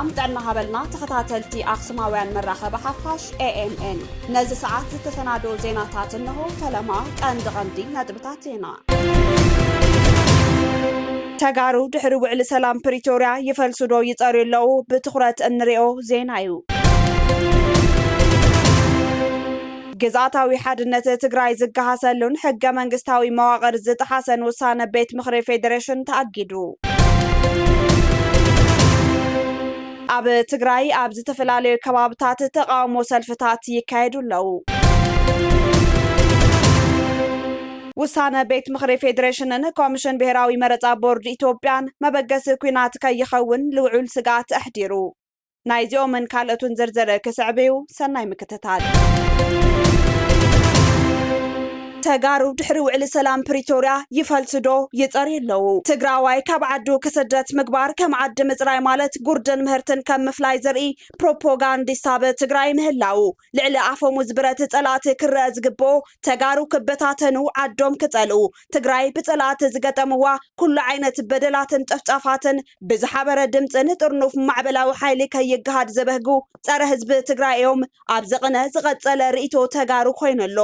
ሰላም ጥዕና ሃበልና ተኸታተልቲ ኣኽሱማውያን መራኸቢ ሓፋሽ AMN ነዚ ሰዓት ዝተሰናዶ ዜናታት እንሆ ፈለማ ቀንዲ ነጥብታት ዜና ተጋሩ ድሕሪ ውዕሊ ሰላም ፕሪቶሪያ ይፈልሱዶ ይጸርዩ ብትኹረት እንሪኦ ዜና እዩ ግዛታዊ ሓድነት ትግራይ ዝገሃሰሉን ሕገ መንግስታዊ መዋቕር ዝጥሓሰን ውሳነ ቤት ምኽሪ ፌደሬሽን ተኣጊዱ ኣብ ትግራይ ኣብ ዝተፈላለዩ ከባቢታት ተቃውሞ ሰልፍታት ይካየዱ ኣለው ውሳነ ቤት ምኽሪ ፌደሬሽንን ኮሚሽን ብሄራዊ መረፃ ቦርድ ኢትዮጵያን መበገሲ ኩናት ከይኸውን ልውዑል ስጋት ኣሕዲሩ ናይዚኦምን ካልኦትን ዝርዝር ክስዕብዩ ሰናይ ምክትታል ተጋሩ ድሕሪ ውዕሊ ሰላም ፕሪቶሪያ ይፈልስዶ ይጸርዩ ኣለው ትግራዋይ ካብ ዓዱ ክስደት ምግባር ከም ዓዲ ምጽራይ ማለት ጉርድን ምህርትን ከም ምፍላይ ዘርኢ ፕሮፓጋንዲስታ ትግራይ ምህላው ልዕሊ ኣፎሙ ዝብረት ጸላት ክረአ ዝግብኦ ተጋሩ ክበታተኑ ዓዶም ክጸልኡ ትግራይ ብጸላት ዝገጠምዋ ኩሉ ዓይነት በደላትን ጨፍጫፋትን ብዝሓበረ ድምፅን ጥርኑፍ ማዕበላዊ ሓይሊ ከይገሃድ ዘበህጉ ጸረ ህዝቢ ትግራይ እዮም ኣብ ዘቕነ ዝቐጸለ ርእቶ ተጋሩ ኮይነሎ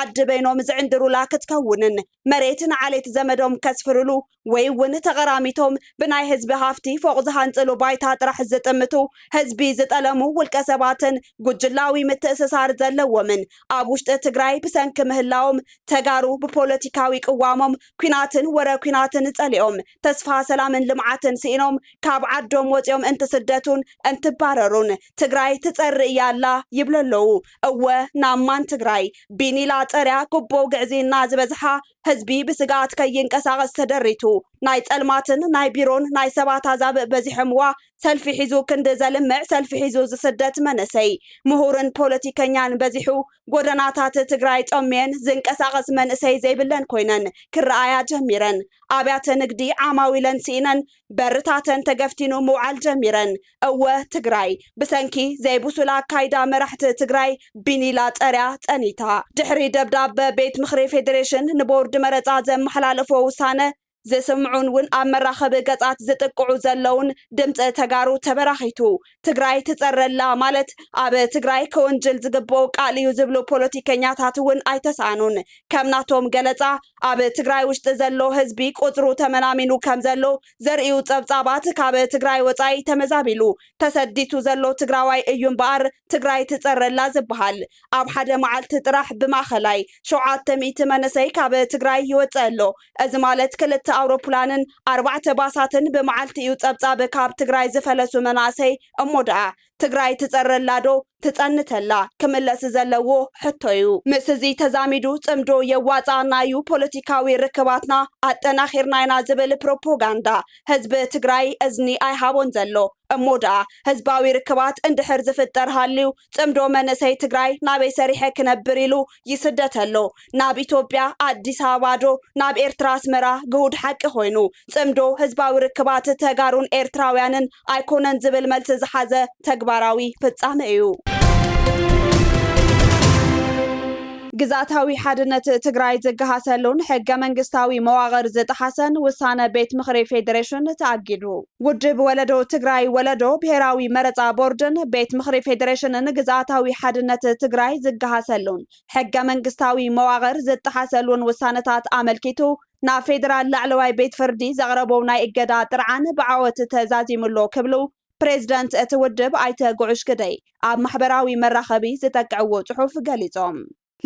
ዓዲ በይኖም እንድሩላ ክትከውንን መሬትን ዓሌት ዘመዶም ከስፍርሉ ወይ እውን ተቀራሚቶም ብናይ ህዝቢ ሃፍቲ ፎቅ ዝሃንጽሉ ባይታ ጥራሕ ዝጥምቱ ህዝቢ ዝጠለሙ ውልቀ ሰባትን ጉጅላዊ ምትእስሳር ዘለዎምን ኣብ ውሽጢ ትግራይ ብሰንኪ ምህላዎም ተጋሩ ብፖለቲካዊ ቅዋሞም ኩናትን ወረ ኩናትን ጸሊኦም ተስፋ ሰላምን ልምዓትን ሲኢኖም ካብ ዓዶም ወፂኦም እንትስደቱን እንትባረሩን ትግራይ ትጸርእ ያላ ይብለለው እወ ናማን ትግራይ ቢኒላ ጸርያ ጉቦ ግዕዚና ዝበዝሓ ህዝቢ ብስጋት ከይንቀሳቀስ ተደሪቱ ናይ ጸልማትን ናይ ቢሮን ናይ ሰባት አዛብ በዚሕምዋ ሰልፊ ሒዙ ክንደ ዘልምዕ ሰልፊ ሒዙ ዝስደት መንሰይ ምሁርን ፖለቲከኛን በዚሑ ጎደናታት ትግራይ ጾሜን ዝንቀሳቀስ መንሰይ ዘይብለን ኮይነን ክረአያ ጀሚረን ኣብያተ ንግዲ ዓማዊለን ሲኢነን በርታተን ተገፍቲኑ ምውዓል ጀሚረን እወ ትግራይ ብሰንኪ ዘይቡሱላ ካይዳ መራሕቲ ትግራይ ቢኒላ ጸርያ ጸኒታ ድሕሪ ደብዳቤ ቤት ምኽሪ ፌደሬሽን ንቦርድ መረፃ ዘመሓላለፎ ውሳነ ዘስምዑን ውን ኣብ መራኸቢ ገጻት ዝጥቅዑ ዘለውን ድምፂ ተጋሩ ተበራኺቱ ትግራይ ትጸረላ ማለት ኣብ ትግራይ ከወንጀል ዝግብኦ ቃል እዩ ዝብሉ ፖለቲከኛታት ውን ኣይተሳኑን ከም ናቶም ገለጻ ኣብ ትግራይ ውሽጢ ዘሎ ህዝቢ ቁጽሩ ተመናሚኑ ከም ዘሎ ዘርእዩ ጸብጻባት ካብ ትግራይ ወጻኢ ተመዛቢሉ ተሰዲቱ ዘሎ ትግራዋይ እዩ እምበኣር ትግራይ ትጸረላ ዝበሃል ኣብ ሓደ መዓልቲ ጥራሕ ብማእኸላይ 700 መንሰይ ካብ ትግራይ ይወፅእ ኣሎ እዚ ማለት ክልተ አውሮፕላንን 4 ባሳትን በመዓልቲ እዩ ጸብጻብ ካብ ትግራይ ዝፈለሱ መናሰይ እሞዳ ትግራይ ትጸረላዶ ትጸንተላ ክምለስ ዘለዎ ሕቶዩ ምስዚ ተዛሚዱ ጽምዶ የዋጻናዩ ፖለቲካዊ ርክባትና አጠናኺርና ኢና ዝብል ፕሮፓጋንዳ ህዝቢ ትግራይ እዝኒ ኣይሃቦን ዘሎ እሞዳ ህዝባዊ ርክባት እንድሕር ዝፍጠር ሃልዩ ጽምዶ መንሰይ ትግራይ ናበይ ሰሪሐ ክነብር ኢሉ ይስደተሎ ናብ ኢትዮጵያ አዲስ አበባዶ ናብ ኤርትራ አስመራ ግሁድ ሓቂ ኮይኑ ጽምዶ ህዝባዊ ርክባት ተጋሩን ኤርትራውያንን ኣይኮነን ዝብል መልስ ዝሓዘ ተግባራዊ ፍጻመ እዩ ግዛታዊ ሓድነት ትግራይ ዝገሃሰሉን ሕገ መንግስታዊ መዋቕር ዝጥሓሰን ውሳነ ቤት ምኽሪ ፌደሬሽን ተኣጊዱ ውድብ ወለዶ ትግራይ ወለዶ ብሄራዊ መረፃ ቦርድን ቤት ምኽሪ ፌደሬሽንን ግዛታዊ ሓድነት ትግራይ ዝገሃሰሉን ሕገ መንግስታዊ መዋቕር ዝጥሓሰሉን ውሳነታት ኣመልኪቱ ናብ ፌደራል ላዕለዋይ ቤት ፍርዲ ዘቕረቦም ናይ እገዳ ጥርዓን ብዓወት ተዛዚሙሎ ክብሉ ፕሬዝዳንት እቲ ውድብ ኣይተ ጉዑሽ ግደይ ኣብ ማሕበራዊ መራኸቢ ዝጠቅዕዎ ጽሑፍ ገሊጾም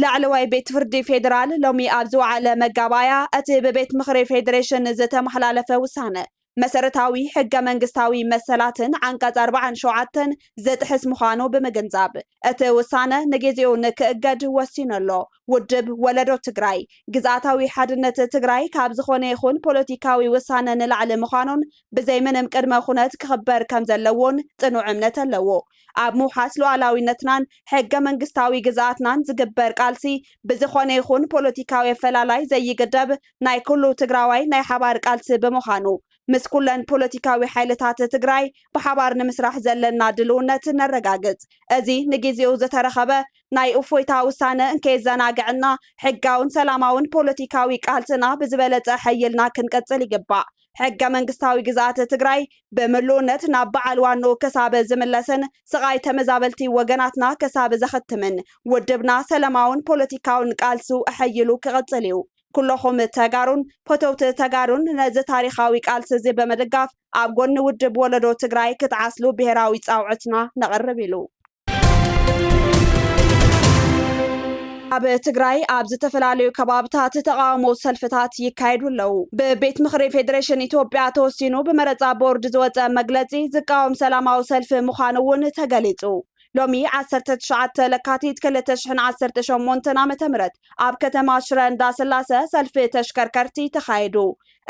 ላዕለዋይ ቤት ፍርዲ ፌደራል ሎሚ ኣብ ዝወዓለ መጋባያ እቲ ብቤት ምኽሪ ፌደሬሽን ዝተመሓላለፈ ውሳነ መሰረታዊ ሕገ መንግስታዊ መሰላትን አንቀጽ 47 ዘጥሕስ ምዃኑ ብምግንዛብ እቲ ውሳነ ንጊዜኡ ንክእገድ ወሲኑሎ ውድብ ወለዶ ትግራይ ግዛታዊ ሓድነት ትግራይ ካብ ዝኾነ ይኹን ፖለቲካዊ ውሳነ ንላዕሊ ምዃኑን ብዘይ ምንም ቅድመ ኩነት ክኽበር ከም ዘለዎን ጽኑዕ እምነት ኣለዎ ኣብ ምውሓስ ሉዓላዊነትናን ሕገ መንግስታዊ ግዛኣትናን ዝግበር ቃልሲ ብዝኾነ ይኹን ፖለቲካዊ ኣፈላላይ ዘይግደብ ናይ ኩሉ ትግራዋይ ናይ ሓባር ቃልሲ ብምዃኑ ምስ ኩለን ፖለቲካዊ ሓይልታት ትግራይ ብሓባር ንምስራሕ ዘለና ድልውነት ነረጋግጽ እዚ ንጊዜው ዝተረኸበ ናይ እፎይታ ውሳነ እንከይዘናግዕና ሕጋውን ሰላማውን ፖለቲካዊ ቃልስና ብዝበለጸ ሓይልና ክንቀጽል ይግባእ ሕገ መንግስታዊ ግዛት ትግራይ በመሎነት ናብ በዓል ዋናው ከሳበ ዝምለስን ስቃይ ተመዛበልቲ ወገናትና ከሳበ ዘኸትምን ውድብና ሰላማውን ፖለቲካውን ቃልሱ ኣሕይሉ ክቐጽል እዩ ኩለኹም ተጋሩን ፎቶውት ተጋሩን ነዚ ታሪኻዊ ቃልሲ እዚ በመደጋፍ ኣብ ጎኒ ውድብ ወለዶ ትግራይ ክትዓስሉ ብሄራዊ ጻውዕትና ነቕርብ ኢሉ ኣብ ትግራይ ኣብ ዝተፈላለዩ ከባቢታት ተቃውሞ ሰልፍታት ይካየዱ ኣለው በቤት ምክሪ ፌደሬሽን ኢትዮጵያ ተወሲኑ ብመረፃ ቦርድ ዝወፀ መግለጺ ዝቃወም ሰላማዊ ሰልፊ ምዃኑ እውን ተገሊጹ ሎሚ 19 ለካቲት 2018 ዓ.ም ኣብ ከተማ ሽረ እንዳስላሴ ሰልፊ ተሽከርከርቲ ተኻይዱ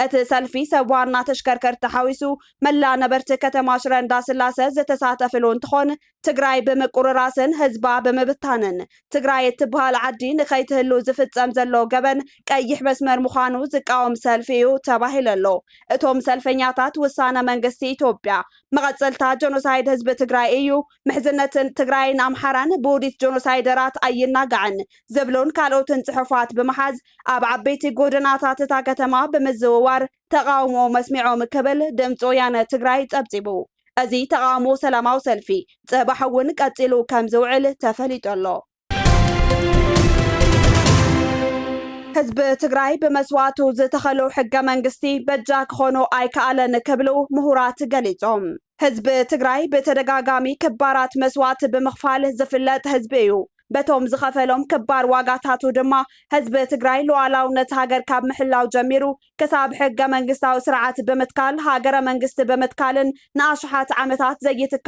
እቲ ሰልፊ ሰብ ዋና ተሽከርከርቲ ሓዊሱ መላ ነበርቲ ከተማ ሽረ እንዳስላሴ ዝተሳተፈሉ እንትኾን ትግራይ ብምቁርራስን ህዝባ ብምብታንን ትግራይ እትበሃል ዓዲ ንኸይትህሉ ዝፍጸም ዘሎ ገበን ቀይሕ መስመር ምዃኑ ዝቃወም ሰልፊ እዩ ተባሂሉ ኣሎ እቶም ሰልፈኛታት ውሳነ መንግስቲ ኢትዮጵያ መቐጸልታ ጆኖሳይድ ህዝቢ ትግራይ እዩ ምሕዝነትን ትግራይን ኣምሓራን ብውዲት ጆኖሳይደራት ኣይናጋዕን ዝብሉን ካልኦትን ጽሑፋት ብምሓዝ ኣብ ዓበይቲ ጎደናታት እታ ከተማ ብምዝውዋር ተቃውሞ መስሚዖም ክብል ድምፂ ወያነ ትግራይ ጸብጺቡ እዚ ተቃውሞ ሰላማዊ ሰልፊ ጽባሕ እውን ቀጺሉ ከም ዝውዕል ተፈሊጡ ኣሎ ህዝቢ ትግራይ በመስዋዕቱ ዝተኸሉ ሕገ መንግስቲ በጃ ክኾኑ ኣይከኣለን ክብሉ ምሁራት ገሊጾም ህዝቢ ትግራይ በተደጋጋሚ ክባራት መስዋዕት ብምኽፋል ዝፍለጥ ህዝቢ እዩ በቶም ዝኸፈሎም ክባር ዋጋታቱ ድማ ህዝቢ ትግራይ ሉዓላውነት ሃገር ካብ ምሕላው ጀሚሩ ከሳብ ሕገ መንግስታዊ ስርዓት ብምትካል ሃገረ መንግስቲ ብምትካልን ንኣሽሓት ዓመታት ዘይትካ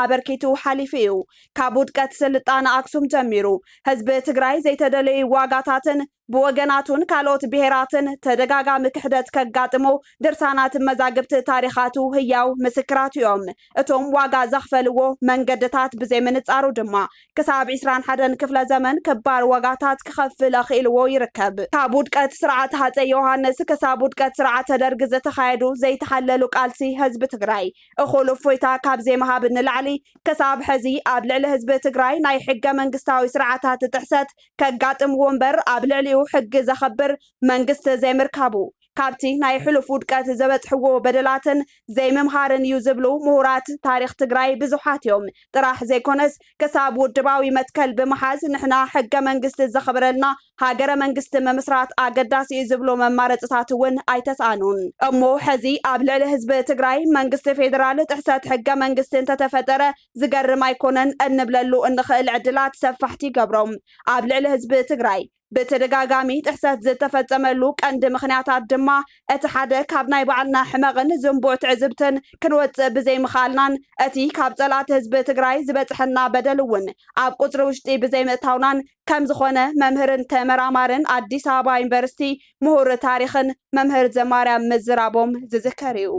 ኣበርኪቱ ሓሊፉ እዩ ካብ ውድቀት ስልጣነ ኣክሱም ጀሚሩ ህዝቢ ትግራይ ዘይተደለዩ ዋጋታትን ብወገናቱን ካልኦት ብሄራትን ተደጋጋሚ ክሕደት ከጋጥሞ ድርሳናት መዛግብቲ ታሪኻቱ ህያው ምስክራት እዮም እቶም ዋጋ ዘኽፈልዎ መንገድታት ብዘይ ምንጻሩ ድማ ክሳብ 21 ክፍለ ዘመን ክባር ዋጋታት ክኸፍል ኣኽኢልዎ ይርከብ ካብ ውድቀት ስርዓት ሃፀይ ዮሃንስ ክሳብ ውድቀት ስርዓት ደርጊ ዝተኻየዱ ዘይተሓለሉ ቃልሲ ህዝቢ ትግራይ እኹል እፎይታ ካብ ዘይምሃብ ንላዕሊ ክሳብ ሕዚ ኣብ ልዕሊ ህዝቢ ትግራይ ናይ ሕገ መንግስታዊ ስርዓታት ጥሕሰት ከጋጥምዎ እምበር ኣብ ልዕሊኡ ሕጊ ዘኸብር መንግስቲ ዘይምርካቡ ካብቲ ናይ ሕሉፍ ውድቀት ዘበጽሕዎ በደላትን ዘይምምሃርን እዩ ዝብሉ ምሁራት ታሪኽ ትግራይ ብዙሓት እዮም ጥራሕ ዘይኮነስ ክሳብ ውድባዊ መትከል ብምሓዝ ንሕና ሕገ መንግስቲ ዘኽብረልና ሃገረ መንግስቲ መምስራት ኣገዳሲ እዩ ዝብሉ መማረፅታት እውን ኣይተሰኣኑን እሞ ሕዚ ኣብ ልዕሊ ህዝቢ ትግራይ መንግስቲ ፌደራል ጥሕሰት ሕገ መንግስቲ እንተተፈጠረ ዝገርም ኣይኮነን እንብለሉ እንኽእል ዕድላት ሰፋሕቲ ይገብሮም ኣብ ልዕሊ ህዝቢ ትግራይ በተደጋጋሚ ጥሕሰት ዝተፈጸመሉ ቀንዲ ምኽንያታት ድማ እቲ ሓደ ካብ ናይ ባዕልና ሕመቕን ዝንቡዕ ትዕዝብትን ክንወፅእ ብዘይምኽኣልናን እቲ ካብ ጸላት ህዝቢ ትግራይ ዝበጽሐና በደል እውን ኣብ ቁጽሪ ውሽጢ ብዘይምእታውናን ከም ዝኾነ መምህርን ተመራማርን ኣዲስ ኣበባ ዩኒቨርሲቲ ምሁር ታሪኽን መምህር ዘማርያም ምዝራቦም ዝዝከር እዩ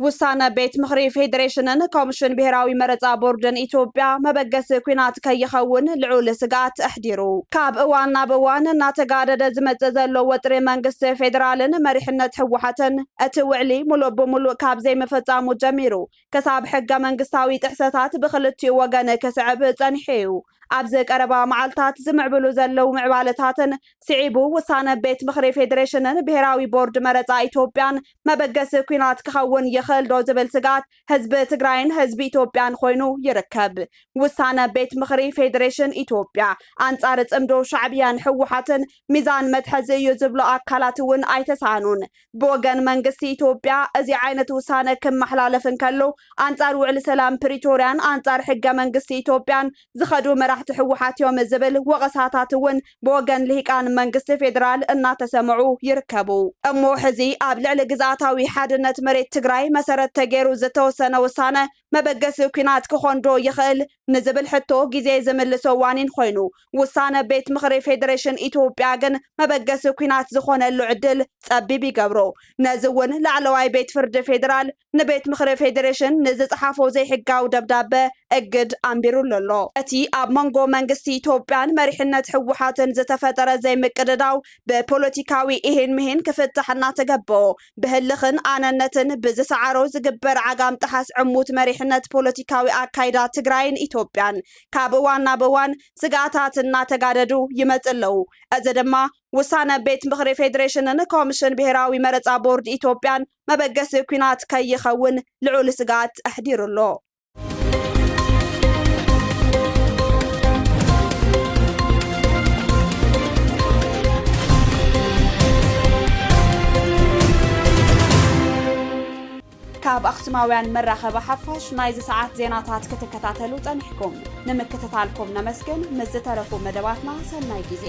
ውሳነ ቤት ምክሪ ፌደሬሽንን ኮሚሽን ብሄራዊ መረፃ ቦርድን ኢትዮጵያ መበገሲ ኩናት ከይኸውን ልዑል ስጋት ኣሕዲሩ ካብ እዋን ናብ እዋን እናተጋደደ ዝመጽእ ዘሎ ወጥሪ መንግስቲ ፌደራልን መሪሕነት ህወሓትን እቲ ውዕሊ ሙሉእ ብሙሉእ ካብ ዘይምፍጻሙ ጀሚሩ ከሳብ ሕገ መንግስታዊ ጥሕሰታት ብክልቲኡ ወገን ክስዕብ ጸኒሑ እዩ ኣብዚ ቀረባ መዓልታት ዝምዕብሉ ዘለው ምዕባለታትን ስዒቡ ውሳነ ቤት ምክሪ ፌደሬሽንን ብሄራዊ ቦርድ መረፃ ኢትዮጵያን መበገሲ ኩናት ክኸውን ይኽእል ዶ ዝብል ስጋት ህዝቢ ትግራይን ህዝቢ ኢትዮጵያን ኮይኑ ይርከብ ውሳነ ቤት ምክሪ ፌደሬሽን ኢትዮጵያ ኣንጻር ጽምዶ ሻዕብያን ህወሓትን ሚዛን መትሐዚ እዩ ዝብሉ ኣካላት እውን ኣይተሳኑን ብወገን መንግስቲ ኢትዮጵያ እዚ ዓይነት ውሳነ ክመሓላለፍን ከሎ ኣንጻር ውዕሊ ሰላም ፕሪቶሪያን ኣንጻር ሕገ መንግስቲ ኢትዮጵያን ዝኸዱ መራሕቲ ህወሓት እዮም ዝብል ወቀሳታት እውን ብወገን ልሂቃን መንግስቲ ፌደራል እናተሰምዑ ይርከቡ እሞ ሕዚ ኣብ ልዕሊ ግዛታዊ ሓድነት መሬት ትግራይ መሰረት ተገይሩ ዝተወሰነ ውሳነ መበገሲ ኩናት ክኾንዶ ይኽእል ንዝብል ሕቶ ግዜ ዝምልሶ ዋኒን ኮይኑ ውሳነ ቤት ምክሪ ፌደሬሽን ኢትዮጵያ ግን መበገሲ ኩናት ዝኾነሉ ዕድል ጸቢብ ይገብሮ ነዚ እውን ላዕለዋይ ቤት ፍርዲ ፌደራል ንቤት ምክሪ ፌደሬሽን ንዝፀሓፎ ዘይሕጋዊ ደብዳቤ እግድ ኣንቢሩሎ እቲ ኣብ መንጎ መንግስቲ ኢትዮጵያን መሪሕነት ህወሓትን ዝተፈጠረ ዘይምቅድዳው ብፖለቲካዊ ይህን ክፍትሕና ተገበኦ ብህልኽን ኣነነትን ብዝሰዓሮ ዝግበር ዓጋም ጥሓስ ዕሙት መሪሕነት ፖለቲካዊ ኣካይዳ ትግራይን ኢትዮጵያን ካብ እዋን ናብ እዋን ስጋኣታት እናተጋደዱ ይመጽለው እዚ ድማ ውሳነ ቤት ምክሪ ፌደሬሽንን ኮሚሽን ብሄራዊ መረፃ ቦርድ ኢትዮጵያን መበገሲ ኩናት ከይኸውን ልዑል ስጋት ኣሕዲሩሎ ካብ ኣክሱማውያን መራኸቢ ሓፋሽ ናይዚ ሰዓት ዜናታት ክትከታተሉ ፀኒሕኩም ንምክትታልኩም ነመስግን ምስ ዝተረፉ መደባትና ሰናይ ግዜ